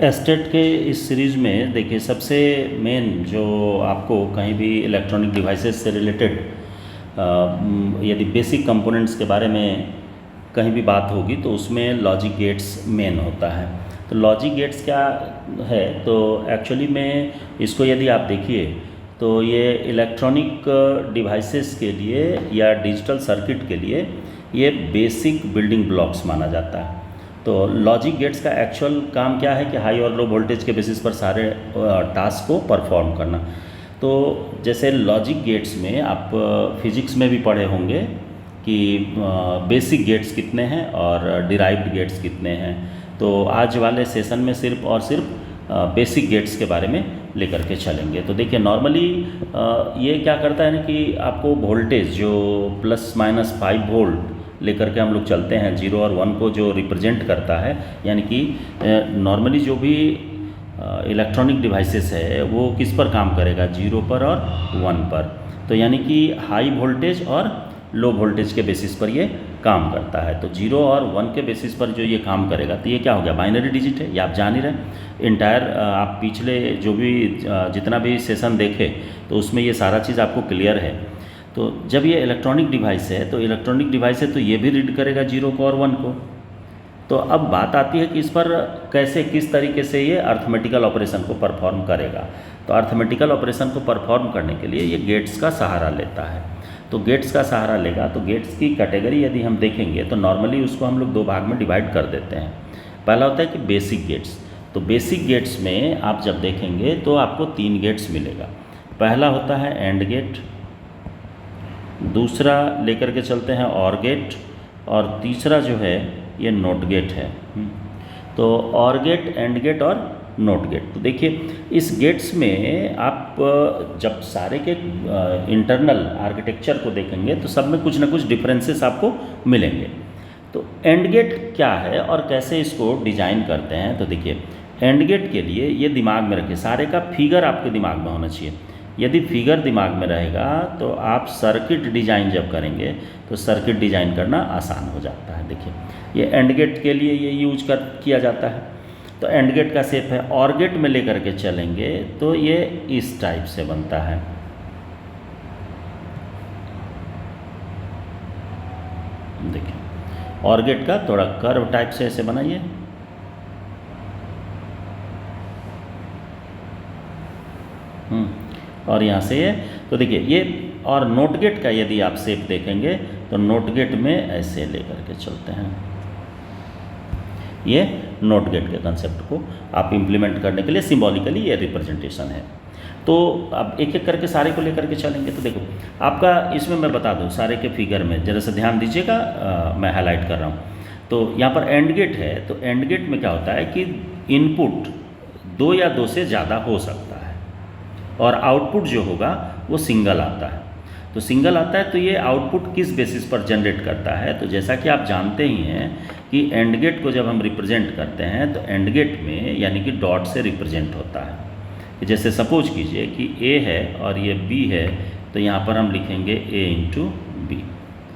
Estate के इस series में देखिए सबसे मेन जो आपको कहीं भी इलेक्ट्रॉनिक डिवाइसेस से रिलेटेड यदि बेसिक कंपोनेंट्स के बारे में कहीं भी बात होगी तो उसमें लॉजिक गेट्स मेन होता है। तो लॉजिक गेट्स क्या है, तो एक्चुअली में इसको यदि आप देखिए तो ये इलेक्ट्रॉनिक डिवाइसेस के लिए या डिजिटल सर्किट के लिए ये बेसिक बिल्डिंग ब्लॉक्स माना जाता है। तो लॉजिक गेट्स का एक्चुअल काम क्या है कि हाई और लो वोल्टेज के बेसिस पर सारे टास्क को परफॉर्म करना। तो जैसे लॉजिक गेट्स में आप फिजिक्स में भी पढ़े होंगे कि बेसिक गेट्स कितने हैं और डिराइव्ड गेट्स कितने हैं। तो आज वाले सेशन में सिर्फ और सिर्फ बेसिक गेट्स के बारे में लेकर के चलेंगे। तो देखिए नॉर्मली ये क्या करता है ना कि आपको वोल्टेज जो ±5 वोल्ट लेकर के हम लोग चलते हैं, 0 और 1 को जो रिप्रेजेंट करता है, यानी कि नॉर्मली जो भी इलेक्ट्रॉनिक डिवाइसेस है वो किस पर काम करेगा, 0 पर और 1 पर। तो यानी कि हाई वोल्टेज और लो वोल्टेज के बेसिस पर ये काम करता है। तो 0 और 1 के बेसिस पर जो ये काम करेगा तो ये क्या हो गया, बाइनरी डिजिट है, ये आप जान ही रहे। इंटायर आप पिछले जो भी जितना भी सेशन देखे तो उसमें ये सारा चीज़ आपको क्लियर है। तो जब ये इलेक्ट्रॉनिक डिवाइस है तो इलेक्ट्रॉनिक डिवाइस है तो ये भी रीड करेगा 0 को और 1 को। तो अब बात आती है कि इस पर कैसे किस तरीके से ये अर्थमेटिकल ऑपरेशन को परफॉर्म करेगा। तो अर्थमेटिकल ऑपरेशन को परफॉर्म करने के लिए ये गेट्स का सहारा लेता है। तो गेट्स का सहारा लेगा तो गेट्स की कैटेगरी यदि हम देखेंगे तो नॉर्मली उसको हम लोग 2 भाग में डिवाइड कर देते हैं। पहला होता है कि बेसिक गेट्स। तो बेसिक गेट्स में आप जब देखेंगे तो आपको 3 गेट्स मिलेगा। पहला होता है एंड गेट, दूसरा लेकर के चलते हैं और गेट, और तीसरा जो है ये नोट गेट है। तो और गेट, एंड गेट और नोट गेट। तो देखिए इस गेट्स में आप जब सारे के इंटरनल आर्किटेक्चर को देखेंगे तो सब में कुछ ना कुछ डिफरेंसेस आपको मिलेंगे। तो एंड गेट क्या है और कैसे इसको डिजाइन करते हैं, तो देखिए एंड गेट के लिए ये दिमाग में रखिए, सारे का फिगर आपके दिमाग में होना चाहिए। यदि फिगर दिमाग में रहेगा तो आप सर्किट डिजाइन जब करेंगे तो सर्किट डिजाइन करना आसान हो जाता है। देखिए ये एंड गेट के लिए ये यूज किया जाता है। तो एंड गेट का शेप है, और गेट में लेकर के चलेंगे तो ये इस टाइप से बनता है। देखिए और गेट का थोड़ा कर्व टाइप से ऐसे बनाइए। और यहाँ से ये, तो देखिए ये, और नोट गेट का यदि आप शेप देखेंगे तो नोट गेट में ऐसे लेकर के चलते हैं। ये नोट गेट के कंसेप्ट को आप इम्प्लीमेंट करने के लिए सिंबॉलिकली ये रिप्रेजेंटेशन है। तो अब एक एक करके सारे को लेकर के चलेंगे। तो देखो आपका इसमें मैं बता दूं सारे के फिगर में जरा सा ध्यान दीजिएगा, मैं हाईलाइट कर रहा हूँ। तो यहाँ पर एंड गेट है, तो एंड गेट में क्या होता है कि इनपुट 2 या 2 से ज़्यादा हो सकता है और आउटपुट जो होगा वो सिंगल आता है। तो सिंगल आता है तो ये आउटपुट किस बेसिस पर जनरेट करता है, तो जैसा कि आप जानते ही हैं कि एंड गेट को जब हम रिप्रेजेंट करते हैं तो एंड गेट में यानी कि डॉट से रिप्रेजेंट होता है। जैसे सपोज कीजिए कि A है और ये B है, तो यहाँ पर हम लिखेंगे A × B।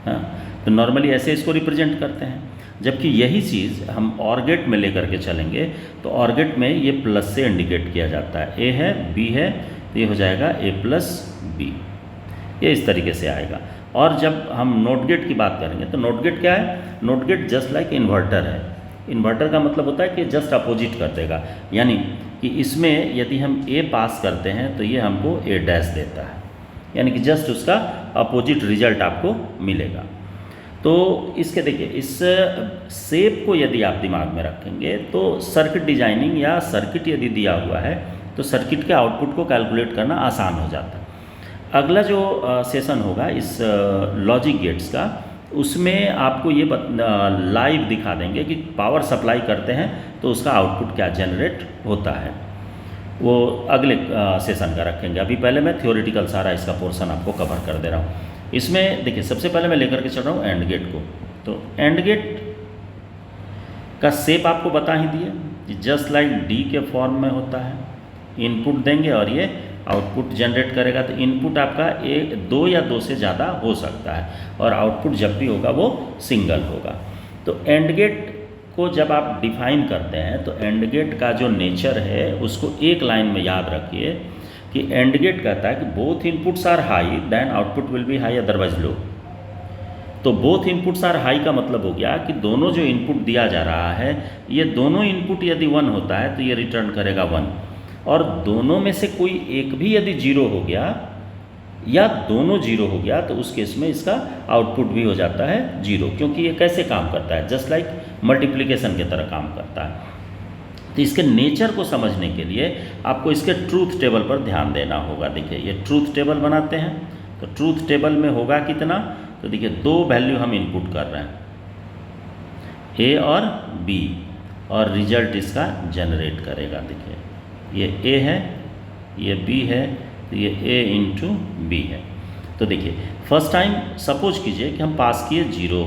हाँ, तो नॉर्मली ऐसे इसको रिप्रेजेंट करते हैं। जबकि यही चीज़ हम और गेट में लेकर के चलेंगे तो और गेट में ये प्लस से इंडिकेट किया जाता है। A है, B है, तो ये हो जाएगा A + B, ये इस तरीके से आएगा। और जब हम नोट गेट की बात करेंगे तो नोट गेट क्या है, note get just like inverter है। इन्वर्टर का मतलब होता है कि जस्ट अपोजिट कर देगा, यानी कि इसमें यदि हम A पास करते हैं तो ये हमको A' देता है, यानी कि जस्ट उसका अपोजिट रिजल्ट आपको मिलेगा। तो इसके देखिए इस शेप को यदि आप दिमाग में रखेंगे तो सर्किट डिजाइनिंग या सर्किट यदि दिया हुआ है तो सर्किट के आउटपुट को कैलकुलेट करना आसान हो जाता है। अगला जो सेशन होगा इस लॉजिक गेट्स का, उसमें आपको ये लाइव दिखा देंगे कि पावर सप्लाई करते हैं तो उसका आउटपुट क्या जनरेट होता है। वो अगले सेशन का रखेंगे। अभी पहले मैं थ्योरेटिकल सारा इसका पोर्शन आपको कवर कर दे रहा हूँ। इसमें देखिए सबसे पहले मैं लेकर के चल रहा हूँ एंड गेट को। तो एंड गेट का शेप आपको बता ही दिया कि जस्ट लाइक D के फॉर्म में होता है। इनपुट देंगे और ये आउटपुट जनरेट करेगा। तो इनपुट आपका 2 या 2 से ज़्यादा हो सकता है और आउटपुट जब भी होगा वो सिंगल होगा। तो एंड गेट को जब आप डिफाइन करते हैं तो एंड गेट का जो नेचर है उसको एक लाइन में याद रखिए कि एंड गेट कहता है कि both inputs are high then output will be high otherwise low. तो बोथ इनपुट्स आर हाई का मतलब हो गया कि दोनों जो इनपुट दिया जा रहा है ये दोनों इनपुट यदि 1 होता है तो ये रिटर्न करेगा 1, और दोनों में से कोई एक भी यदि 0 हो गया या दोनों 0 हो गया तो उस केस में इसका आउटपुट भी हो जाता है 0, क्योंकि ये कैसे काम करता है, जस्ट लाइक मल्टीप्लिकेशन की तरह काम करता है। तो इसके नेचर को समझने के लिए आपको इसके ट्रूथ टेबल पर ध्यान देना होगा। देखिए ये ट्रूथ टेबल बनाते हैं, तो ट्रूथ टेबल में होगा कितना, तो देखिए 2 वैल्यू हम इनपुट कर रहे हैं ए और बी, और रिजल्ट इसका जनरेट करेगा। देखिए ये ए है, ये बी है, तो ये ए इंटू बी है। तो देखिए फर्स्ट टाइम सपोज कीजिए कि हम पास किए 0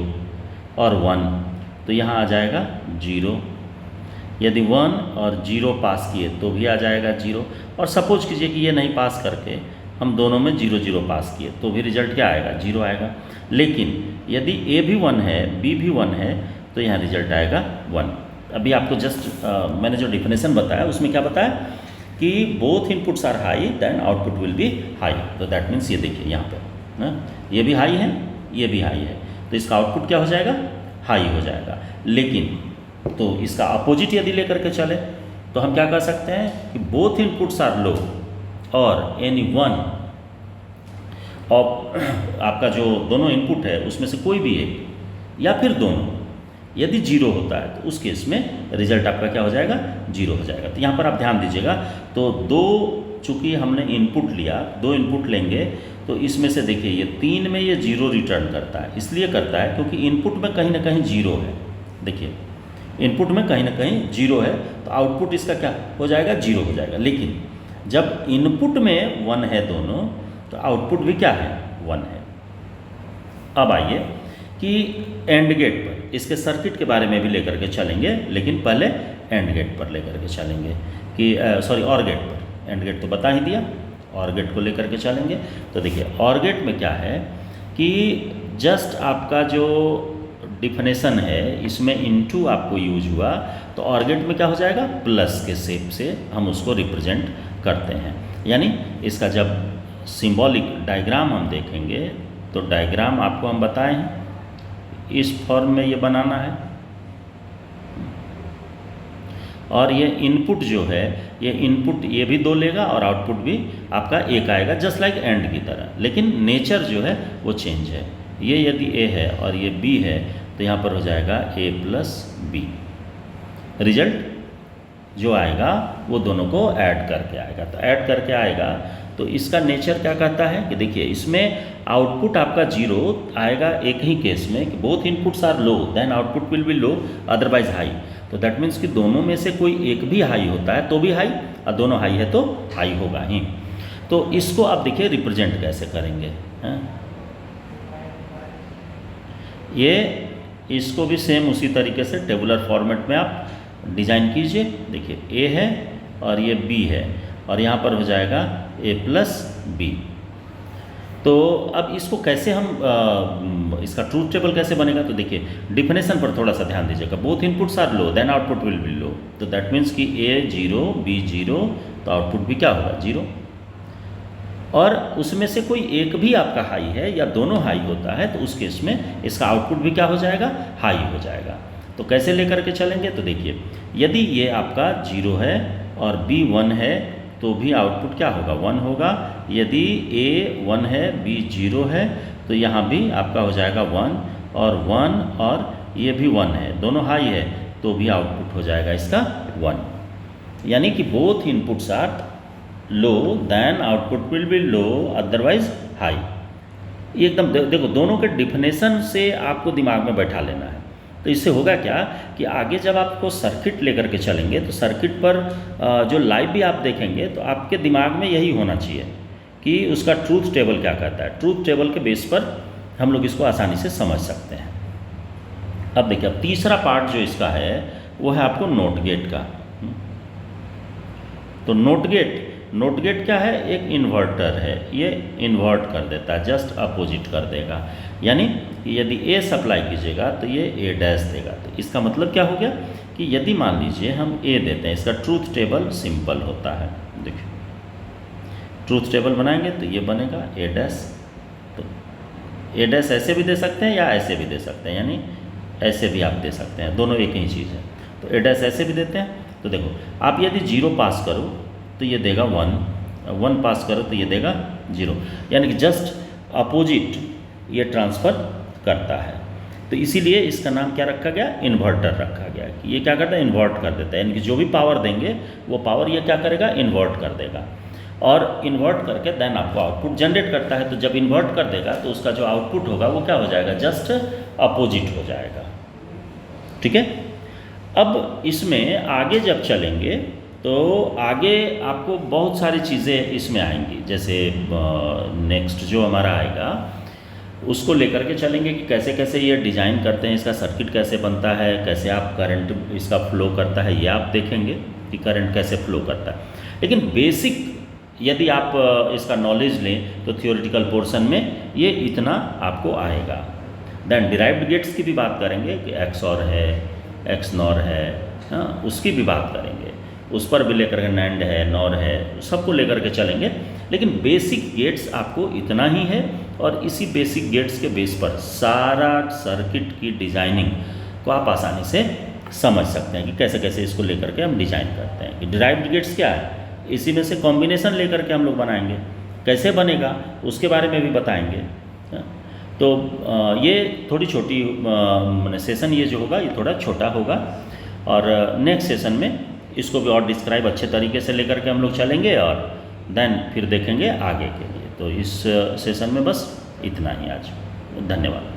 और 1, तो यहाँ आ जाएगा 0। यदि 1 और 0 पास किए तो भी आ जाएगा 0, और सपोज कीजिए कि ये नहीं पास करके हम दोनों में 0 0 पास किए तो भी रिजल्ट क्या आएगा, 0 आएगा। लेकिन यदि ए भी 1 है, बी भी 1 है, तो यहाँ रिजल्ट आएगा 1। अभी आपको जस्ट मैंने जो डिफिनेशन बताया उसमें क्या बताया कि both inputs are high then output will be high. तो दैट मीन्स ये देखिए यहाँ पे ये भी हाई है, ये भी हाई है, तो इसका आउटपुट क्या हो जाएगा, हाई हो जाएगा। लेकिन तो इसका अपोजिट यदि लेकर के चले तो हम क्या कर सकते हैं कि बोथ इनपुट्स आर लो और एनी वन ऑफ आपका जो दोनों इनपुट है उसमें से कोई भी एक या फिर दोनों यदि 0 होता है तो उस केस में रिजल्ट आपका क्या हो जाएगा, 0 हो जाएगा। तो यहाँ पर आप ध्यान दीजिएगा, तो 2 चूँकि हमने इनपुट लिया, 2 इनपुट लेंगे तो इसमें से देखिए ये 3 में ये 0 रिटर्न करता है। इसलिए करता है क्योंकि इनपुट में कहीं ना कहीं 0 है। देखिए इनपुट में कहीं ना कहीं 0 है तो आउटपुट इसका क्या हो जाएगा, 0 हो जाएगा। लेकिन जब इनपुट में 1 है दोनों तो आउटपुट भी क्या है, 1 है। अब आइए कि एंड गेट पर इसके सर्किट के बारे में भी लेकर के चलेंगे, लेकिन पहले एंड गेट पर लेकर के चलेंगे कि सॉरी और गेट पर। एंड गेट तो बता ही दिया, और गेट को लेकर के चलेंगे। तो देखिए और गेट में क्या है कि जस्ट आपका जो डिफिनेशन है इसमें इनटू आपको यूज हुआ, तो और गेट में क्या हो जाएगा, प्लस के शेप से हम उसको रिप्रेजेंट करते हैं। यानी इसका जब सिंबॉलिक डायग्राम हम देखेंगे तो डायग्राम आपको हम बताए हैं इस फॉर्म में ये बनाना है, और ये इनपुट जो है ये इनपुट ये भी 2 लेगा और आउटपुट भी आपका 1 आएगा, जस्ट लाइक एंड की तरह। लेकिन नेचर जो है वो चेंज है। ये यदि ए है और ये बी है तो यहाँ पर हो जाएगा a प्लस बी। रिजल्ट जो आएगा वो दोनों को ऐड करके आएगा। तो ऐड करके आएगा तो इसका नेचर क्या कहता है कि देखिए इसमें आउटपुट आपका 0 आएगा एक ही केस में कि both inputs are low then output will be low otherwise high. तो दैट मीन्स कि दोनों में से कोई एक भी हाई होता है तो भी हाई, और दोनों हाई है तो हाई होगा ही। तो इसको आप देखिए रिप्रेजेंट कैसे करेंगे हैं? ये इसको भी सेम उसी तरीके से टेबुलर फॉर्मेट में आप डिज़ाइन कीजिए। देखिए ए है और ये बी है, और यहाँ पर हो जाएगा a प्लस बी। तो अब इसको कैसे हम इसका ट्रूथ टेबल कैसे बनेगा, तो देखिए डिफिनेशन पर थोड़ा सा ध्यान दीजिएगा। Both inputs are low then output will be low, तो दैट मीन्स कि a 0 b 0 तो आउटपुट भी क्या होगा, 0। और उसमें से कोई एक भी आपका हाई है या दोनों हाई होता है तो उस केस में इसका आउटपुट भी क्या हो जाएगा, हाई हो जाएगा। तो कैसे लेकर के चलेंगे, तो देखिए यदि ये आपका 0 है और b 1 है तो भी आउटपुट क्या होगा, 1 होगा। यदि a 1 है b 0 है तो यहाँ भी आपका हो जाएगा 1, और 1 और ये भी 1 है, दोनों हाई है तो भी आउटपुट हो जाएगा इसका 1। यानी कि both inputs are low then output will be low otherwise high. एकदम देखो दोनों के डिफिनेशन से आपको दिमाग में बैठा लेना है। तो इससे होगा क्या कि आगे जब आपको सर्किट लेकर के चलेंगे तो सर्किट पर जो लाइव भी आप देखेंगे तो आपके दिमाग में यही होना चाहिए कि उसका ट्रूथ टेबल क्या कहता है। ट्रूथ टेबल के बेस पर हम लोग इसको आसानी से समझ सकते हैं। अब देखिए अब तीसरा पार्ट जो इसका है वो है आपको नोट गेट का। तो नोट गेट नोट गेट क्या है, एक इन्वर्टर है, ये इन्वर्ट कर देता है, जस्ट अपोजिट कर देगा। यानी यदि ए सप्लाई कीजिएगा तो ये ए डैश देगा। तो इसका मतलब क्या हो गया कि यदि मान लीजिए हम ए देते हैं, इसका ट्रूथ टेबल सिंपल होता है। देखिए ट्रूथ टेबल बनाएंगे तो ये बनेगा ए डैश। तो ए डैश ऐसे भी दे सकते हैं या ऐसे भी दे सकते हैं, यानी ऐसे भी आप दे सकते हैं, दोनों एक ही चीज़ है। तो ए डैश ऐसे भी देते हैं। तो देखो आप यदि 0 पास करो तो ये देगा 1, 1 पास करो तो ये देगा 0, यानी कि जस्ट अपोजिट ये ट्रांसफ़र करता है। तो इसीलिए इसका नाम क्या रखा गया, इन्वर्टर रखा गया कि ये क्या करता है, इन्वर्ट कर देता है। यानी कि जो भी पावर देंगे वो पावर ये क्या करेगा, इन्वर्ट कर देगा। और इन्वर्ट करके देन आपको आउटपुट जनरेट करता है। तो जब इन्वर्ट कर देगा तो उसका जो आउटपुट होगा वो क्या हो जाएगा, जस्ट अपोजिट हो जाएगा। ठीक है। अब इसमें आगे जब चलेंगे तो आगे आपको बहुत सारी चीज़ें इसमें आएंगी। जैसे नेक्स्ट जो हमारा आएगा उसको लेकर के चलेंगे कि कैसे कैसे ये डिज़ाइन करते हैं, इसका सर्किट कैसे बनता है, कैसे आप करंट इसका फ्लो करता है, ये आप देखेंगे कि करंट कैसे फ्लो करता है। लेकिन बेसिक यदि आप इसका नॉलेज लें तो थियोरेटिकल पोर्शन में ये इतना आपको आएगा। देन डिराइव्ड गेट्स की भी बात करेंगे कि एक्सऑर है, एक्सनॉर है, हाँ उसकी भी बात करेंगे, उस पर भी लेकर के नैंड है, नॉर है, सबको लेकर के चलेंगे। लेकिन बेसिक गेट्स आपको इतना ही है और इसी बेसिक गेट्स के बेस पर सारा सर्किट की डिज़ाइनिंग को आप आसानी से समझ सकते हैं कि कैसे कैसे इसको लेकर के हम डिज़ाइन करते हैं। कि डिराइव्ड गेट्स क्या है, इसी में से कॉम्बिनेशन लेकर के हम लोग बनाएंगे, कैसे बनेगा उसके बारे में भी बताएंगे। तो ये थोड़ी छोटी सेशन ये जो होगा ये थोड़ा छोटा होगा और नेक्स्ट सेशन में इसको भी और डिस्क्राइब अच्छे तरीके से लेकर के हम लोग चलेंगे और देन फिर देखेंगे आगे के लिए। तो इस सेशन में बस इतना ही आज। धन्यवाद।